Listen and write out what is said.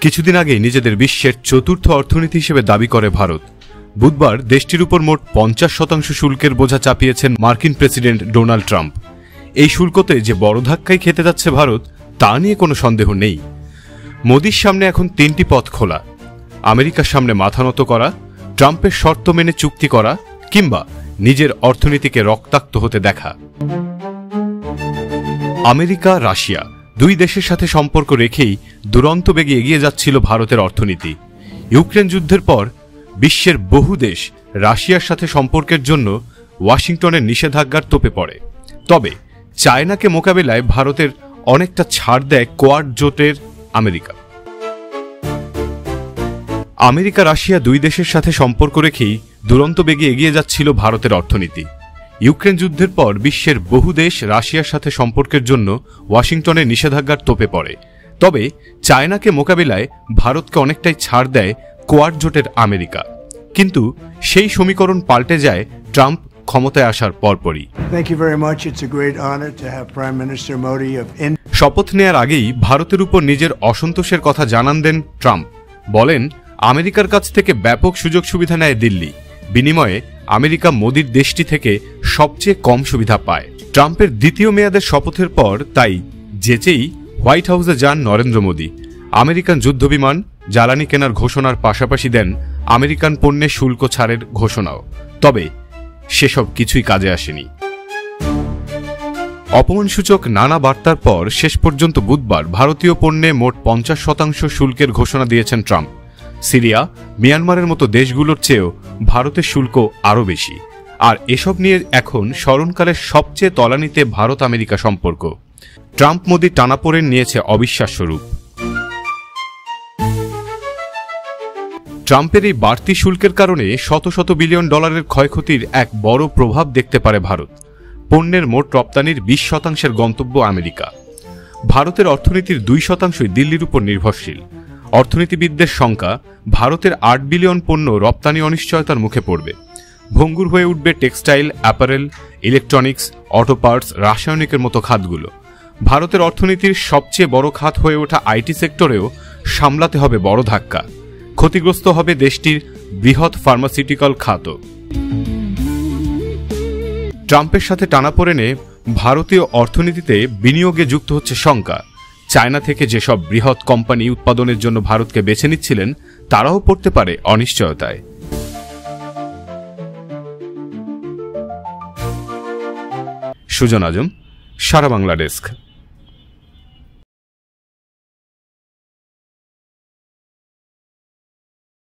কিছুদিন আগেই নিজেদের বিশ্বের চতুর্থ অর্থনীতি হিসেবে দাবি করে ভারত। বুধবার দেশটির উপর মোট 50% শুল্কের বোঝা চাপিয়েছেন মার্কিন প্রেসিডেন্ট ডোনাল্ড ট্রাম্প। এই শুল্কতে যে বড় ধাক্কাই খেতে যাচ্ছে ভারত, তা নিয়ে কোনো সন্দেহ নেই। মোদির সামনে এখন তিনটি পথ খোলা: আমেরিকার সামনে মাথা নত করা, ট্রাম্পের শর্ত মেনে চুক্তি করা, কিংবা নিজের অর্থনীতিকে রক্তাক্ত হতে দেখা। আমেরিকা রাশিয়া দুই দেশের সাথে সম্পর্ক রেখেই দুরন্ত বেগে এগিয়ে যাচ্ছিল ভারতের অর্থনীতি। ইউক্রেন যুদ্ধের পর বিশ্বের বহু দেশ রাশিয়ার সাথে সম্পর্কের জন্য ওয়াশিংটনের নিষেধাজ্ঞার তোপে পড়ে। তবে চায়নাকে মোকাবিলায় ভারতের অনেকটা ছাড় দেয় কোয়াড জোটের আমেরিকা। আমেরিকা রাশিয়া দুই দেশের সাথে সম্পর্ক রেখেই দুরন্ত বেগে এগিয়ে যাচ্ছিল ভারতের অর্থনীতি। ইউক্রেন যুদ্ধের পর বিশ্বের বহু দেশ রাশিয়ার সাথে সম্পর্কের জন্য ওয়াশিংটনের নিষেধাজ্ঞার তোপে পড়ে। তবে চায়নাকে মোকাবিলায় ভারতকে অনেকটাই ছাড় দেয় কোয়াড জোটের আমেরিকা। কিন্তু সেই সমীকরণ পাল্টে যায় ট্রাম্প ক্ষমতায় আসার পরপরই। শপথ নেয়ার আগেই ভারতের উপর নিজের অসন্তোষের কথা জানান দেন ট্রাম্প। বলেন, আমেরিকার কাছ থেকে ব্যাপক সুযোগ সুবিধা নেয় দিল্লি, বিনিময়ে আমেরিকা মোদির দেশটি থেকে সবচেয়ে কম সুবিধা পায়। ট্রাম্পের দ্বিতীয় মেয়াদের শপথের পর তাই যেচেই হোয়াইট হাউসে যান নরেন্দ্র মোদী। আমেরিকান যুদ্ধবিমান, জ্বালানি কেনার ঘোষণার পাশাপাশি দেন আমেরিকান পণ্যে শুল্ক ছাড়ের ঘোষণাও। তবে সেসব কিছুই কাজে আসেনি। অপমানসূচক নানা বার্তার পর শেষ পর্যন্ত বুধবার ভারতীয় পণ্যে মোট 50% শুল্কের ঘোষণা দিয়েছেন ট্রাম্প। সিরিয়া, মিয়ানমারের মতো দেশগুলোর চেয়েও ভারতের শুল্ক আরও বেশি। আর এসব নিয়ে এখন স্মরণকালের সবচেয়ে তলানিতে ভারত আমেরিকা সম্পর্ক। ট্রাম্প মোদি টানাপোড়েন নিয়েছে অবিশ্বাস্য রূপ। ট্রাম্পের এই বাড়তি শুল্কের কারণে শত শত বিলিয়ন ডলারের ক্ষয়ক্ষতির এক বড় প্রভাব দেখতে পারে ভারত। পণ্যের মোট রপ্তানির 20% গন্তব্য আমেরিকা। ভারতের অর্থনীতির 2% দিল্লির উপর নির্ভরশীল। অর্থনীতিবিদদের সংখ্যা, ভারতের 8 বিলিয়ন পণ্য রপ্তানি অনিশ্চয়তার মুখে পড়বে। ভঙ্গুর হয়ে উঠবে textile, apparel, electronics, auto parts, রাসায়নিকের মতো খাতগুলো। ভারতের অর্থনীতির সবচেয়ে বড় খাত হয়ে ওঠা আইটি সেক্টরেও সামলাতে হবে বড় ধাক্কা। ক্ষতিগ্রস্ত হবে দেশটির বৃহৎ ফার্মাসিউটিক্যাল খাতও। ট্রাম্পের সাথে টানাপোড়েনে ভারতীয় অর্থনীতিতে বিনিয়োগে যুক্ত হচ্ছে শঙ্কা। চায়না থেকে যেসব বৃহৎ কোম্পানি উৎপাদনের জন্য ভারতকে বেছে নিচ্ছিলেন, তারাও পড়তে পারে অনিশ্চয়তায়। সুজন আজম, সারা বাংলা ডেস্ক।